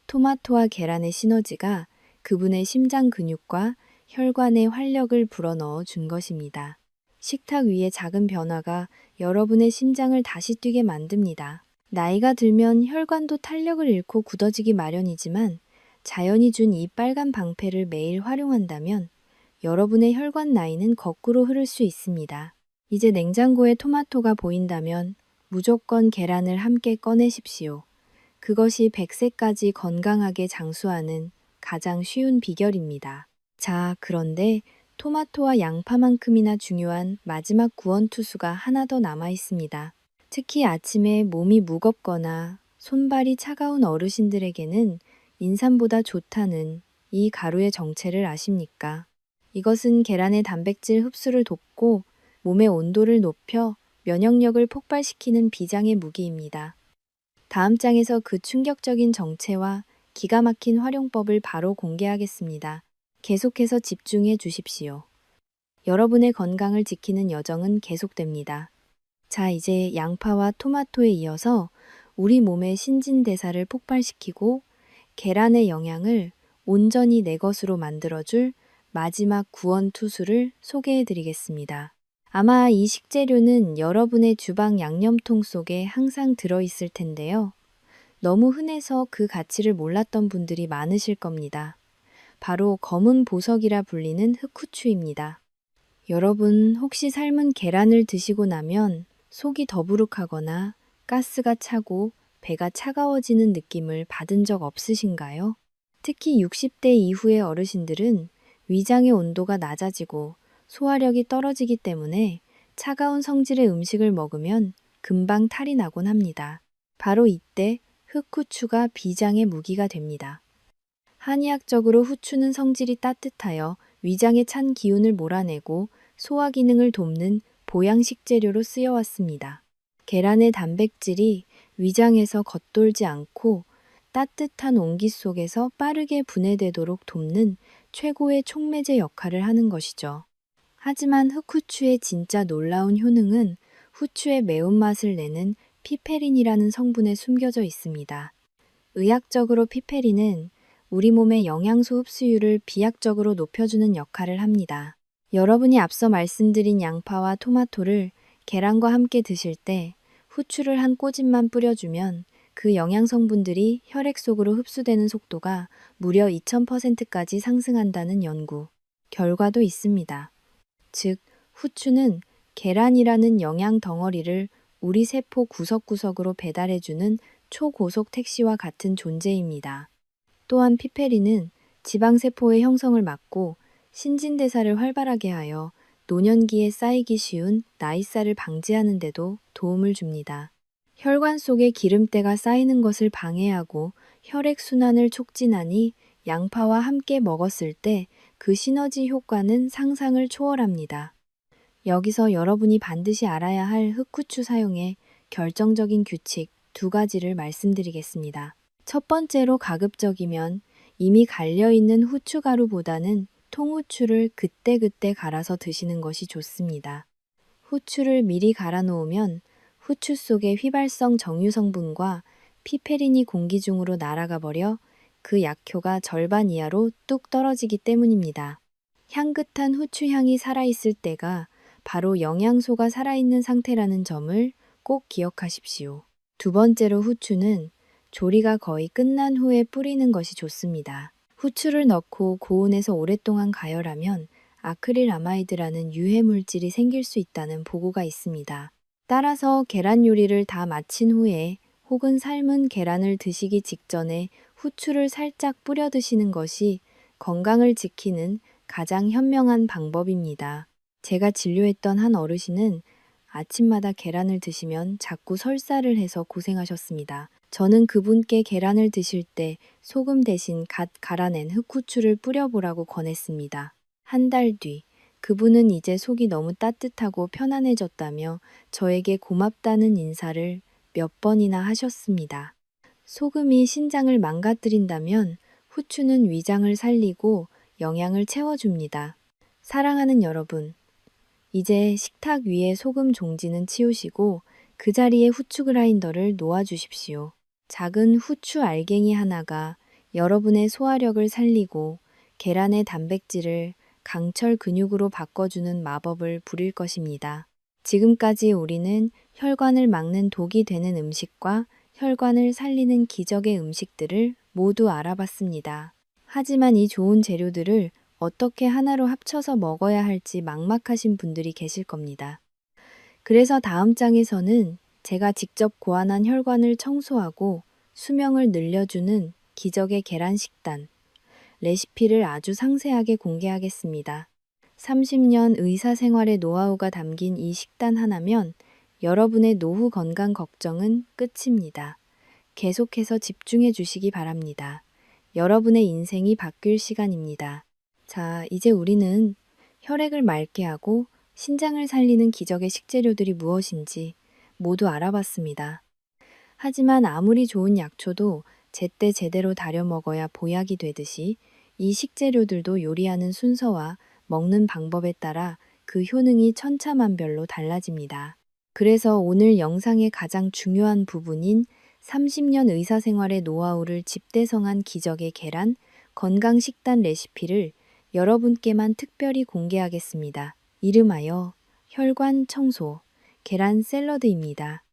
토마토와 계란의 시너지가 그분의 심장 근육과 혈관에 활력을 불어넣어 준 것입니다. 식탁 위의 작은 변화가 여러분의 심장을 다시 뛰게 만듭니다. 나이가 들면 혈관도 탄력을 잃고 굳어지기 마련이지만 자연이 준 이 빨간 방패를 매일 활용한다면 여러분의 혈관 나이는 거꾸로 흐를 수 있습니다. 이제 냉장고에 토마토가 보인다면 무조건 계란을 함께 꺼내십시오. 그것이 100세까지 건강하게 장수하는 가장 쉬운 비결입니다. 자, 그런데 토마토와 양파만큼이나 중요한 마지막 구원투수가 하나 더 남아 있습니다. 특히 아침에 몸이 무겁거나 손발이 차가운 어르신들에게는 인삼보다 좋다는 이 가루의 정체를 아십니까? 이것은 계란의 단백질 흡수를 돕고 몸의 온도를 높여 면역력을 폭발시키는 비장의 무기입니다. 다음 장에서 그 충격적인 정체와 기가 막힌 활용법을 바로 공개하겠습니다. 계속해서 집중해 주십시오. 여러분의 건강을 지키는 여정은 계속됩니다. 자, 이제 양파와 토마토에 이어서 우리 몸의 신진대사를 폭발시키고 계란의 영양을 온전히 내 것으로 만들어줄 마지막 구원 투수를 소개해 드리겠습니다. 아마 이 식재료는 여러분의 주방 양념통 속에 항상 들어있을 텐데요. 너무 흔해서 그 가치를 몰랐던 분들이 많으실 겁니다. 바로 검은 보석이라 불리는 흑후추입니다. 여러분, 혹시 삶은 계란을 드시고 나면 속이 더부룩하거나 가스가 차고 배가 차가워지는 느낌을 받은 적 없으신가요? 특히 60대 이후의 어르신들은 위장의 온도가 낮아지고 소화력이 떨어지기 때문에 차가운 성질의 음식을 먹으면 금방 탈이 나곤 합니다. 바로 이때 흑후추가 비장의 무기가 됩니다. 한의학적으로 후추는 성질이 따뜻하여 위장의 찬 기운을 몰아내고 소화 기능을 돕는 보양식 재료로 쓰여왔습니다. 계란의 단백질이 위장에서 겉돌지 않고 따뜻한 온기 속에서 빠르게 분해되도록 돕는 최고의 촉매제 역할을 하는 것이죠. 하지만 흑후추의 진짜 놀라운 효능은 후추의 매운맛을 내는 피페린이라는 성분에 숨겨져 있습니다. 의학적으로 피페린은 우리 몸의 영양소 흡수율을 비약적으로 높여주는 역할을 합니다. 여러분이 앞서 말씀드린 양파와 토마토를 계란과 함께 드실 때 후추를 한 꼬집만 뿌려주면 그 영양 성분들이 혈액 속으로 흡수되는 속도가 무려 2000%까지 상승한다는 연구 결과도 있습니다. 즉, 후추는 계란이라는 영양 덩어리를 우리 세포 구석구석으로 배달해주는 초고속 택시와 같은 존재입니다. 또한 피페린은 지방세포의 형성을 막고 신진대사를 활발하게 하여 노년기에 쌓이기 쉬운 나이살을 방지하는 데도 도움을 줍니다. 혈관 속에 기름때가 쌓이는 것을 방해하고 혈액순환을 촉진하니 양파와 함께 먹었을 때 그 시너지 효과는 상상을 초월합니다. 여기서 여러분이 반드시 알아야 할 흑후추 사용의 결정적인 규칙 2가지를 말씀드리겠습니다. 첫 번째로 가급적이면 이미 갈려있는 후춧가루보다는 통후추를 그때그때 갈아서 드시는 것이 좋습니다. 후추를 미리 갈아 놓으면 후추 속의 휘발성 정유 성분과 피페린이 공기 중으로 날아가 버려 그 약효가 절반 이하로 뚝 떨어지기 때문입니다. 향긋한 후추 향이 살아있을 때가 바로 영양소가 살아있는 상태라는 점을 꼭 기억하십시오. 두 번째로 후추는 조리가 거의 끝난 후에 뿌리는 것이 좋습니다. 후추를 넣고 고온에서 오랫동안 가열하면 아크릴아마이드라는 유해 물질이 생길 수 있다는 보고가 있습니다. 따라서 계란 요리를 다 마친 후에 혹은 삶은 계란을 드시기 직전에 후추를 살짝 뿌려 드시는 것이 건강을 지키는 가장 현명한 방법입니다. 제가 진료했던 한 어르신은 아침마다 계란을 드시면 자꾸 설사를 해서 고생하셨습니다. 저는 그분께 계란을 드실 때 소금 대신 갓 갈아낸 흑후추를 뿌려보라고 권했습니다. 한 달 뒤, 그분은 이제 속이 너무 따뜻하고 편안해졌다며 저에게 고맙다는 인사를 몇 번이나 하셨습니다. 소금이 신장을 망가뜨린다면 후추는 위장을 살리고 영양을 채워줍니다. 사랑하는 여러분, 이제 식탁 위에 소금 종지는 치우시고 그 자리에 후추 그라인더를 놓아주십시오. 작은 후추 알갱이 하나가 여러분의 소화력을 살리고 계란의 단백질을 강철 근육으로 바꿔주는 마법을 부릴 것입니다. 지금까지 우리는 혈관을 막는 독이 되는 음식과 혈관을 살리는 기적의 음식들을 모두 알아봤습니다. 하지만 이 좋은 재료들을 어떻게 하나로 합쳐서 먹어야 할지 막막하신 분들이 계실 겁니다. 그래서 다음 장에서는 제가 직접 고안한 혈관을 청소하고 수명을 늘려주는 기적의 계란 식단 레시피를 아주 상세하게 공개하겠습니다. 30년 의사 생활의 노하우가 담긴 이 식단 하나면 여러분의 노후 건강 걱정은 끝입니다. 계속해서 집중해 주시기 바랍니다. 여러분의 인생이 바뀔 시간입니다. 자, 이제 우리는 혈액을 맑게 하고 신장을 살리는 기적의 식재료들이 무엇인지 모두 알아봤습니다. 하지만 아무리 좋은 약초도 제때 제대로 다려 먹어야 보약이 되듯이 이 식재료들도 요리하는 순서와 먹는 방법에 따라 그 효능이 천차만별로 달라집니다. 그래서 오늘 영상의 가장 중요한 부분인 30년 의사생활의 노하우를 집대성한 기적의 계란 건강식단 레시피를 여러분께만 특별히 공개하겠습니다. 이름하여 혈관 청소, 계란 샐러드입니다.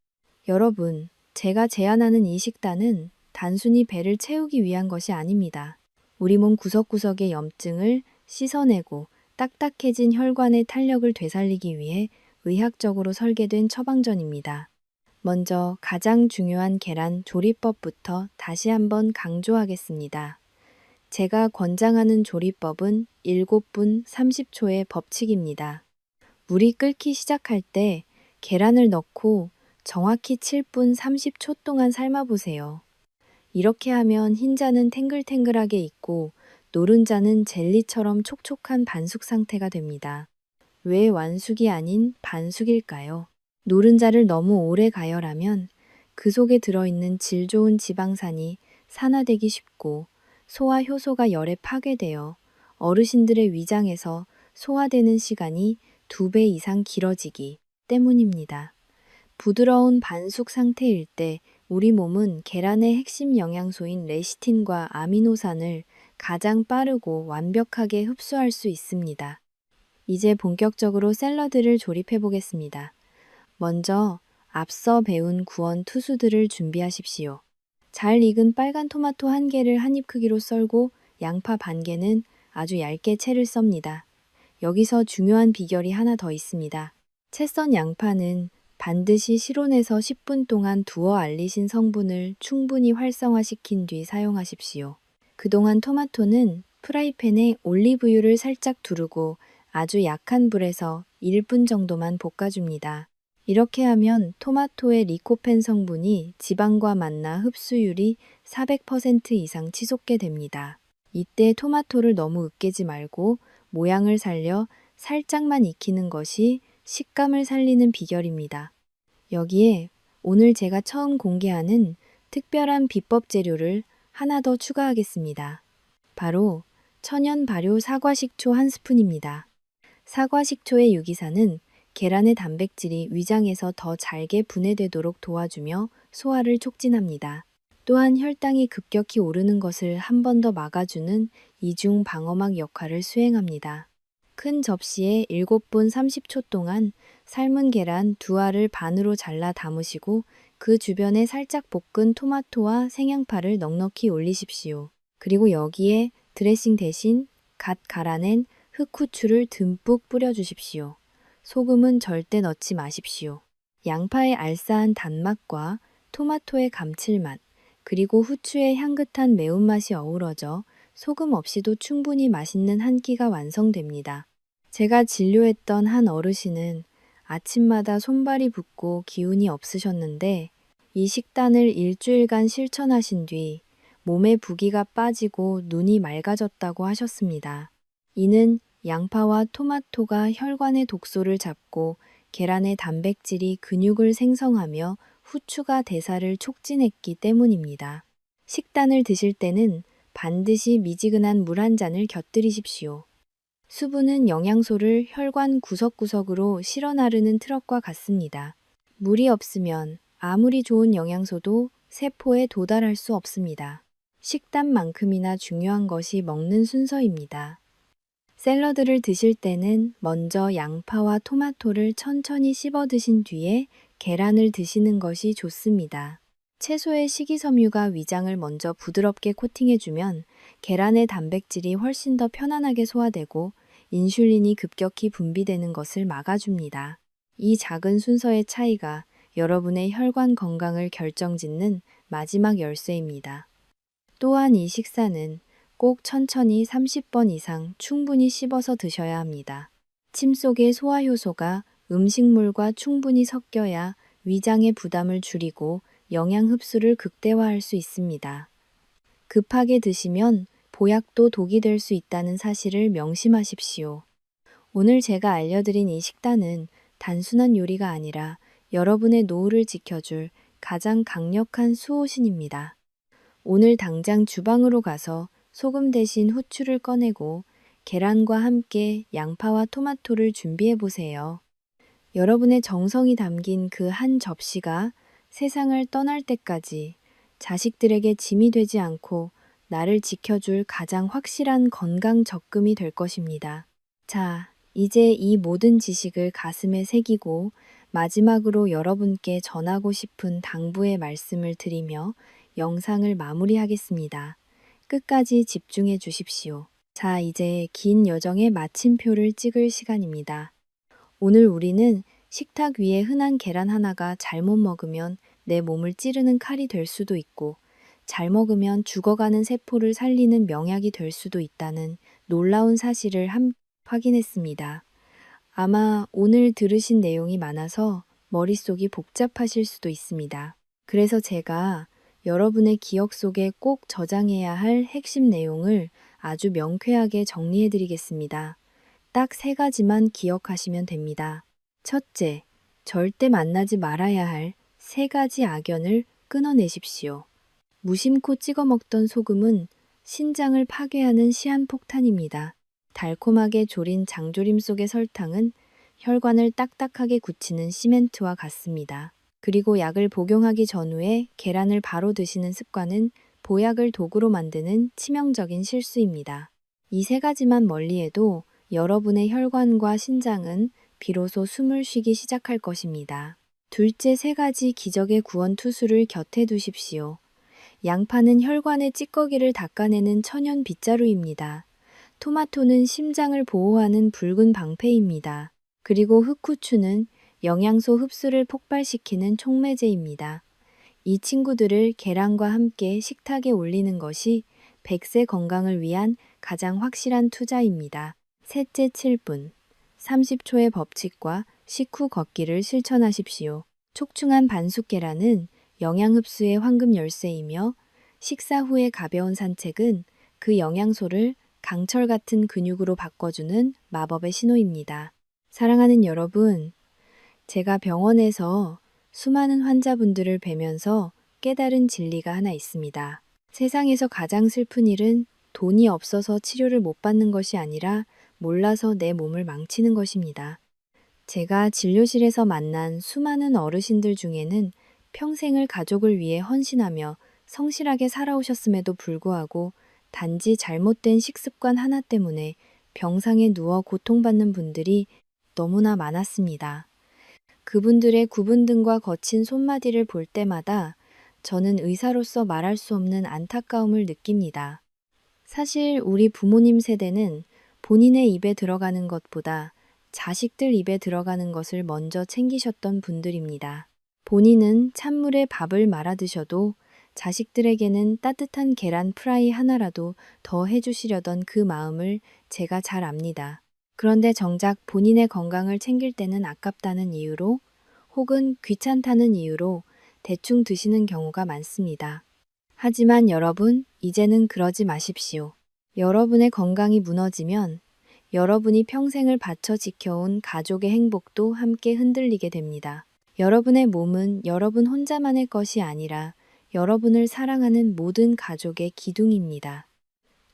여러분, 제가 제안하는 이 식단은 단순히 배를 채우기 위한 것이 아닙니다. 우리 몸 구석구석의 염증을 씻어내고 딱딱해진 혈관의 탄력을 되살리기 위해 의학적으로 설계된 처방전입니다. 먼저 가장 중요한 계란 조리법부터 다시 한번 강조하겠습니다. 제가 권장하는 조리법은 7분 30초의 법칙입니다. 물이 끓기 시작할 때 계란을 넣고 정확히 7분 30초 동안 삶아보세요. 이렇게 하면 흰자는 탱글탱글하게 익고 노른자는 젤리처럼 촉촉한 반숙 상태가 됩니다. 왜 완숙이 아닌 반숙일까요? 노른자를 너무 오래 가열하면 그 속에 들어있는 질 좋은 지방산이 산화되기 쉽고 소화 효소가 열에 파괴되어 어르신들의 위장에서 소화되는 시간이 2배 이상 길어지기 때문입니다. 부드러운 반숙 상태일 때 우리 몸은 계란의 핵심 영양소인 레시틴과 아미노산을 가장 빠르고 완벽하게 흡수할 수 있습니다. 이제 본격적으로 샐러드를 조립해 보겠습니다. 먼저 앞서 배운 구원 투수들을 준비하십시오. 잘 익은 빨간 토마토 1개를 한 입 크기로 썰고 양파 반 개는 아주 얇게 채를 썹니다. 여기서 중요한 비결이 하나 더 있습니다. 채 썬 양파는 반드시 실온에서 10분 동안 두어 알리신 성분을 충분히 활성화시킨 뒤 사용하십시오. 그동안 토마토는 프라이팬에 올리브유를 살짝 두르고 아주 약한 불에서 1분 정도만 볶아줍니다. 이렇게 하면 토마토의 리코펜 성분이 지방과 만나 흡수율이 400% 이상 치솟게 됩니다. 이때 토마토를 너무 으깨지 말고 모양을 살려 살짝만 익히는 것이 식감을 살리는 비결입니다. 여기에 오늘 제가 처음 공개하는 특별한 비법 재료를 하나 더 추가하겠습니다. 바로 천연 발효 사과식초 1스푼입니다. 사과식초의 유기산은 계란의 단백질이 위장에서 더 잘게 분해되도록 도와주며 소화를 촉진합니다. 또한 혈당이 급격히 오르는 것을 한 번 더 막아주는 이중 방어막 역할을 수행합니다. 큰 접시에 7분 30초 동안 삶은 계란 2알을 반으로 잘라 담으시고 그 주변에 살짝 볶은 토마토와 생양파를 넉넉히 올리십시오. 그리고 여기에 드레싱 대신 갓 갈아낸 흑후추를 듬뿍 뿌려주십시오. 소금은 절대 넣지 마십시오. 양파의 알싸한 단맛과 토마토의 감칠맛, 그리고 후추의 향긋한 매운맛이 어우러져 소금 없이도 충분히 맛있는 한 끼가 완성됩니다. 제가 진료했던 한 어르신은 아침마다 손발이 붓고 기운이 없으셨는데 이 식단을 일주일간 실천하신 뒤 몸에 부기가 빠지고 눈이 맑아졌다고 하셨습니다. 이는 양파와 토마토가 혈관의 독소를 잡고 계란의 단백질이 근육을 생성하며 후추가 대사를 촉진했기 때문입니다. 식단을 드실 때는 반드시 미지근한 물 한 잔을 곁들이십시오. 수분은 영양소를 혈관 구석구석으로 실어 나르는 트럭과 같습니다. 물이 없으면 아무리 좋은 영양소도 세포에 도달할 수 없습니다. 식단만큼이나 중요한 것이 먹는 순서입니다. 샐러드를 드실 때는 먼저 양파와 토마토를 천천히 씹어 드신 뒤에 계란을 드시는 것이 좋습니다. 채소의 식이섬유가 위장을 먼저 부드럽게 코팅해주면 계란의 단백질이 훨씬 더 편안하게 소화되고 인슐린이 급격히 분비되는 것을 막아줍니다. 이 작은 순서의 차이가 여러분의 혈관 건강을 결정짓는 마지막 열쇠입니다. 또한 이 식사는 꼭 천천히 30번 이상 충분히 씹어서 드셔야 합니다. 침 속의 소화효소가 음식물과 충분히 섞여야 위장의 부담을 줄이고 영양 흡수를 극대화할 수 있습니다. 급하게 드시면 보약도 독이 될 수 있다는 사실을 명심하십시오. 오늘 제가 알려드린 이 식단은 단순한 요리가 아니라 여러분의 노후를 지켜줄 가장 강력한 수호신입니다. 오늘 당장 주방으로 가서 소금 대신 후추를 꺼내고 계란과 함께 양파와 토마토를 준비해 보세요. 여러분의 정성이 담긴 그 한 접시가 세상을 떠날 때까지 자식들에게 짐이 되지 않고 나를 지켜줄 가장 확실한 건강 적금이 될 것입니다. 자, 이제 이 모든 지식을 가슴에 새기고 마지막으로 여러분께 전하고 싶은 당부의 말씀을 드리며 영상을 마무리하겠습니다. 끝까지 집중해 주십시오. 자, 이제 긴 여정의 마침표를 찍을 시간입니다. 오늘 우리는 식탁 위에 흔한 계란 하나가 잘못 먹으면 내 몸을 찌르는 칼이 될 수도 있고, 잘 먹으면 죽어가는 세포를 살리는 명약이 될 수도 있다는 놀라운 사실을 확인했습니다. 아마 오늘 들으신 내용이 많아서 머릿속이 복잡하실 수도 있습니다. 그래서 제가 여러분의 기억 속에 꼭 저장해야 할 핵심 내용을 아주 명쾌하게 정리해 드리겠습니다. 딱 3가지만 기억하시면 됩니다. 첫째, 절대 만나지 말아야 할 3가지 악연을 끊어내십시오. 무심코 찍어 먹던 소금은 신장을 파괴하는 시한폭탄입니다. 달콤하게 졸인 장조림 속의 설탕은 혈관을 딱딱하게 굳히는 시멘트와 같습니다. 그리고 약을 복용하기 전후에 계란을 바로 드시는 습관은 보약을 도구로 만드는 치명적인 실수입니다. 이 3가지만 멀리해도 여러분의 혈관과 신장은 비로소 숨을 쉬기 시작할 것입니다. 둘째, 3가지 기적의 구원 투수를 곁에 두십시오. 양파는 혈관의 찌꺼기를 닦아내는 천연 빗자루입니다. 토마토는 심장을 보호하는 붉은 방패입니다. 그리고 흑후추는 영양소 흡수를 폭발시키는 촉매제입니다. 이 친구들을 계란과 함께 식탁에 올리는 것이 100세 건강을 위한 가장 확실한 투자입니다. 셋째, 7분. 30초의 법칙과 식후 걷기를 실천하십시오. 촉충한 반숙 계란은 영양 흡수의 황금 열쇠이며, 식사 후의 가벼운 산책은 그 영양소를 강철 같은 근육으로 바꿔주는 마법의 신호입니다. 사랑하는 여러분, 제가 병원에서 수많은 환자분들을 뵈면서 깨달은 진리가 하나 있습니다. 세상에서 가장 슬픈 일은 돈이 없어서 치료를 못 받는 것이 아니라 몰라서 내 몸을 망치는 것입니다. 제가 진료실에서 만난 수많은 어르신들 중에는 평생을 가족을 위해 헌신하며 성실하게 살아오셨음에도 불구하고 단지 잘못된 식습관 하나 때문에 병상에 누워 고통받는 분들이 너무나 많았습니다. 그분들의 굽은 등과 거친 손마디를 볼 때마다 저는 의사로서 말할 수 없는 안타까움을 느낍니다. 사실 우리 부모님 세대는 본인의 입에 들어가는 것보다 자식들 입에 들어가는 것을 먼저 챙기셨던 분들입니다. 본인은 찬물에 밥을 말아 드셔도 자식들에게는 따뜻한 계란 프라이 하나라도 더 해주시려던 그 마음을 제가 잘 압니다. 그런데 정작 본인의 건강을 챙길 때는 아깝다는 이유로 혹은 귀찮다는 이유로 대충 드시는 경우가 많습니다. 하지만 여러분, 이제는 그러지 마십시오. 여러분의 건강이 무너지면 여러분이 평생을 바쳐 지켜온 가족의 행복도 함께 흔들리게 됩니다. 여러분의 몸은 여러분 혼자만의 것이 아니라 여러분을 사랑하는 모든 가족의 기둥입니다.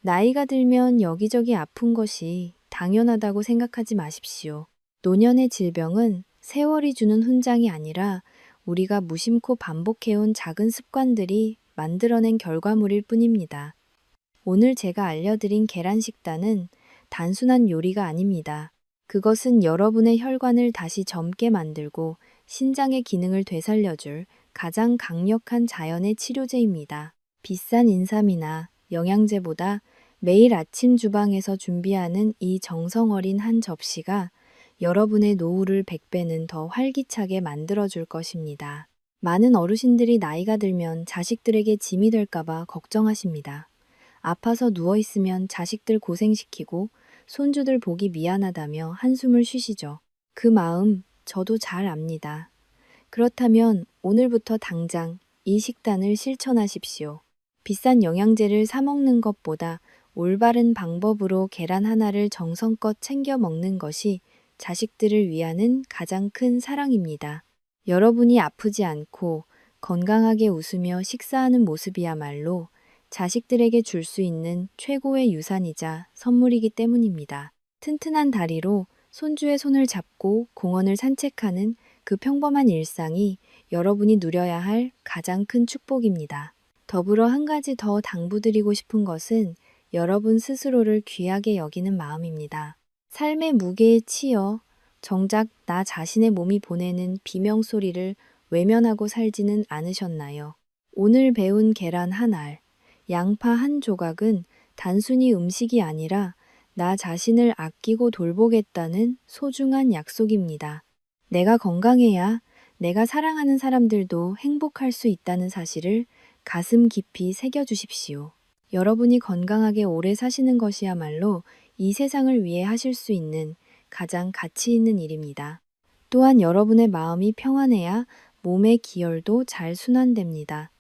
나이가 들면 여기저기 아픈 것이 당연하다고 생각하지 마십시오. 노년의 질병은 세월이 주는 훈장이 아니라 우리가 무심코 반복해온 작은 습관들이 만들어낸 결과물일 뿐입니다. 오늘 제가 알려드린 계란 식단은 단순한 요리가 아닙니다. 그것은 여러분의 혈관을 다시 젊게 만들고 신장의 기능을 되살려줄 가장 강력한 자연의 치료제입니다. 비싼 인삼이나 영양제보다 매일 아침 주방에서 준비하는 이 정성 어린 한 접시가 여러분의 노후를 100배는 더 활기차게 만들어줄 것입니다. 많은 어르신들이 나이가 들면 자식들에게 짐이 될까봐 걱정하십니다. 아파서 누워있으면 자식들 고생시키고 손주들 보기 미안하다며 한숨을 쉬시죠. 그 마음 저도 잘 압니다. 그렇다면 오늘부터 당장 이 식단을 실천하십시오. 비싼 영양제를 사 먹는 것보다 올바른 방법으로 계란 하나를 정성껏 챙겨 먹는 것이 자식들을 위하는 가장 큰 사랑입니다. 여러분이 아프지 않고 건강하게 웃으며 식사하는 모습이야말로 자식들에게 줄 수 있는 최고의 유산이자 선물이기 때문입니다. 튼튼한 다리로 손주의 손을 잡고 공원을 산책하는 그 평범한 일상이 여러분이 누려야 할 가장 큰 축복입니다. 더불어 한 가지 더 당부드리고 싶은 것은 여러분 스스로를 귀하게 여기는 마음입니다. 삶의 무게에 치여 정작 나 자신의 몸이 보내는 비명소리를 외면하고 살지는 않으셨나요? 오늘 배운 계란 한 알, 양파 한 조각은 단순히 음식이 아니라 나 자신을 아끼고 돌보겠다는 소중한 약속입니다. 내가 건강해야 내가 사랑하는 사람들도 행복할 수 있다는 사실을 가슴 깊이 새겨주십시오. 여러분이 건강하게 오래 사시는 것이야말로 이 세상을 위해 하실 수 있는 가장 가치 있는 일입니다. 또한 여러분의 마음이 평안해야 몸의 기혈도 잘 순환됩니다.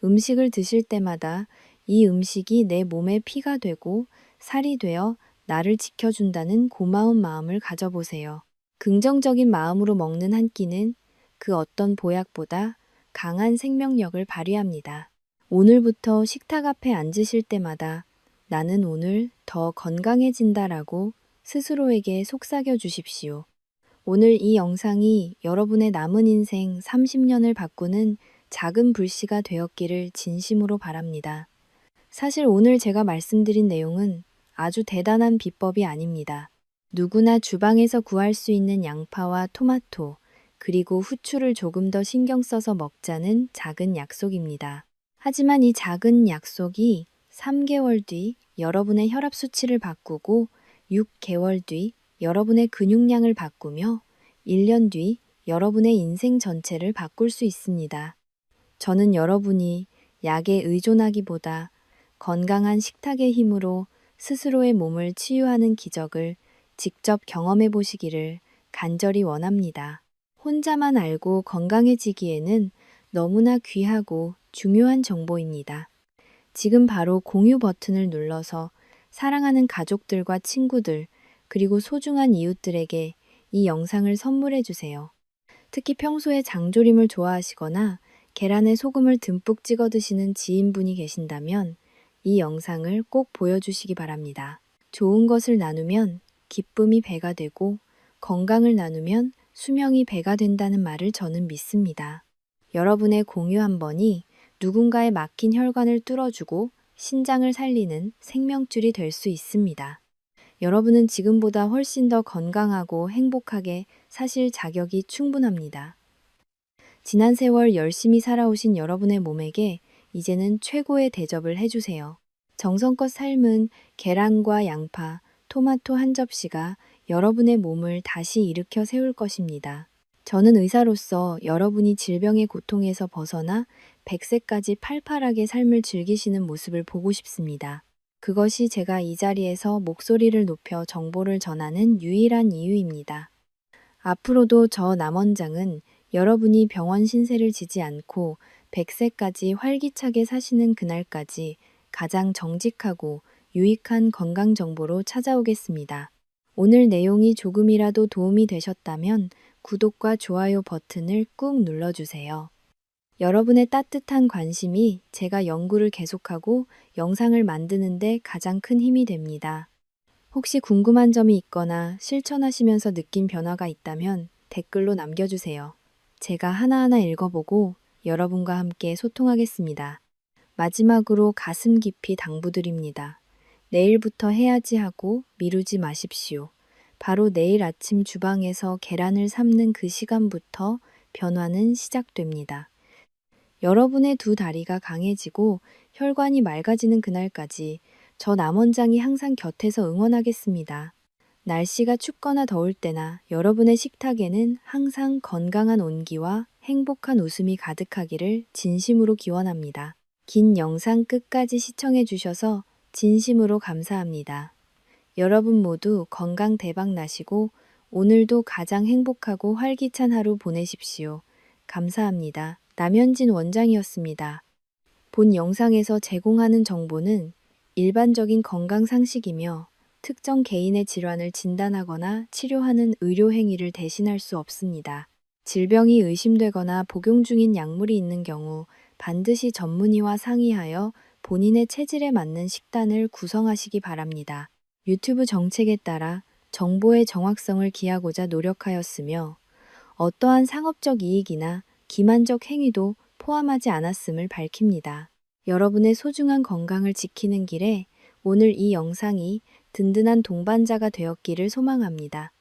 음식을 드실 때마다 이 음식이 내 몸의 피가 되고 살이 되어 나를 지켜준다는 고마운 마음을 가져보세요. 긍정적인 마음으로 먹는 한 끼는 그 어떤 보약보다 강한 생명력을 발휘합니다. 오늘부터 식탁 앞에 앉으실 때마다 나는 오늘 더 건강해진다라고 스스로에게 속삭여 주십시오. 오늘 이 영상이 여러분의 남은 인생 30년을 바꾸는 작은 불씨가 되었기를 진심으로 바랍니다. 사실 오늘 제가 말씀드린 내용은 아주 대단한 비법이 아닙니다. 누구나 주방에서 구할 수 있는 양파와 토마토, 그리고 후추를 조금 더 신경 써서 먹자는 작은 약속입니다. 하지만 이 작은 약속이 3개월 뒤 여러분의 혈압 수치를 바꾸고 6개월 뒤 여러분의 근육량을 바꾸며 1년 뒤 여러분의 인생 전체를 바꿀 수 있습니다. 저는 여러분이 약에 의존하기보다 건강한 식탁의 힘으로 스스로의 몸을 치유하는 기적을 직접 경험해 보시기를 간절히 원합니다. 혼자만 알고 건강해지기에는 너무나 귀하고 중요한 정보입니다. 지금 바로 공유 버튼을 눌러서 사랑하는 가족들과 친구들, 그리고 소중한 이웃들에게 이 영상을 선물해 주세요. 특히 평소에 장조림을 좋아하시거나 계란에 소금을 듬뿍 찍어 드시는 지인분이 계신다면 이 영상을 꼭 보여주시기 바랍니다. 좋은 것을 나누면 기쁨이 배가 되고 건강을 나누면 수명이 배가 된다는 말을 저는 믿습니다. 여러분의 공유 한 번이 누군가의 막힌 혈관을 뚫어주고 신장을 살리는 생명줄이 될 수 있습니다. 여러분은 지금보다 훨씬 더 건강하고 행복하게 사실 자격이 충분합니다. 지난 세월 열심히 살아오신 여러분의 몸에게 이제는 최고의 대접을 해주세요. 정성껏 삶은 계란과 양파, 토마토 한 접시가 여러분의 몸을 다시 일으켜 세울 것입니다. 저는 의사로서 여러분이 질병의 고통에서 벗어나 100세까지 팔팔하게 삶을 즐기시는 모습을 보고 싶습니다. 그것이 제가 이 자리에서 목소리를 높여 정보를 전하는 유일한 이유입니다. 앞으로도 저 남원장은 여러분이 병원 신세를 지지 않고 100세까지 활기차게 사시는 그날까지 가장 정직하고 유익한 건강 정보로 찾아오겠습니다. 오늘 내용이 조금이라도 도움이 되셨다면 구독과 좋아요 버튼을 꾹 눌러주세요. 여러분의 따뜻한 관심이 제가 연구를 계속하고 영상을 만드는데 가장 큰 힘이 됩니다. 혹시 궁금한 점이 있거나 실천하시면서 느낀 변화가 있다면 댓글로 남겨주세요. 제가 하나하나 읽어보고 여러분과 함께 소통하겠습니다. 마지막으로 가슴 깊이 당부드립니다. 내일부터 해야지 하고 미루지 마십시오. 바로 내일 아침 주방에서 계란을 삶는 그 시간부터 변화는 시작됩니다. 여러분의 두 다리가 강해지고 혈관이 맑아지는 그날까지 저 남원장이 항상 곁에서 응원하겠습니다. 날씨가 춥거나 더울 때나 여러분의 식탁에는 항상 건강한 온기와 행복한 웃음이 가득하기를 진심으로 기원합니다. 긴 영상 끝까지 시청해 주셔서 진심으로 감사합니다. 여러분 모두 건강 대박 나시고 오늘도 가장 행복하고 활기찬 하루 보내십시오. 감사합니다. 남현진 원장이었습니다. 본 영상에서 제공하는 정보는 일반적인 건강 상식이며 특정 개인의 질환을 진단하거나 치료하는 의료 행위를 대신할 수 없습니다. 질병이 의심되거나 복용 중인 약물이 있는 경우 반드시 전문의와 상의하여 본인의 체질에 맞는 식단을 구성하시기 바랍니다. 유튜브 정책에 따라 정보의 정확성을 기하고자 노력하였으며 어떠한 상업적 이익이나 기만적 행위도 포함하지 않았음을 밝힙니다. 여러분의 소중한 건강을 지키는 길에 오늘 이 영상이 든든한 동반자가 되었기를 소망합니다.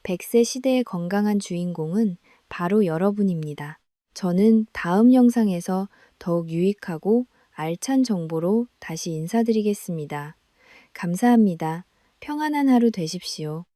100세 시대의 건강한 주인공은 바로 여러분입니다. 저는 다음 영상에서 더욱 유익하고 알찬 정보로 다시 인사드리겠습니다. 감사합니다. 평안한 하루 되십시오.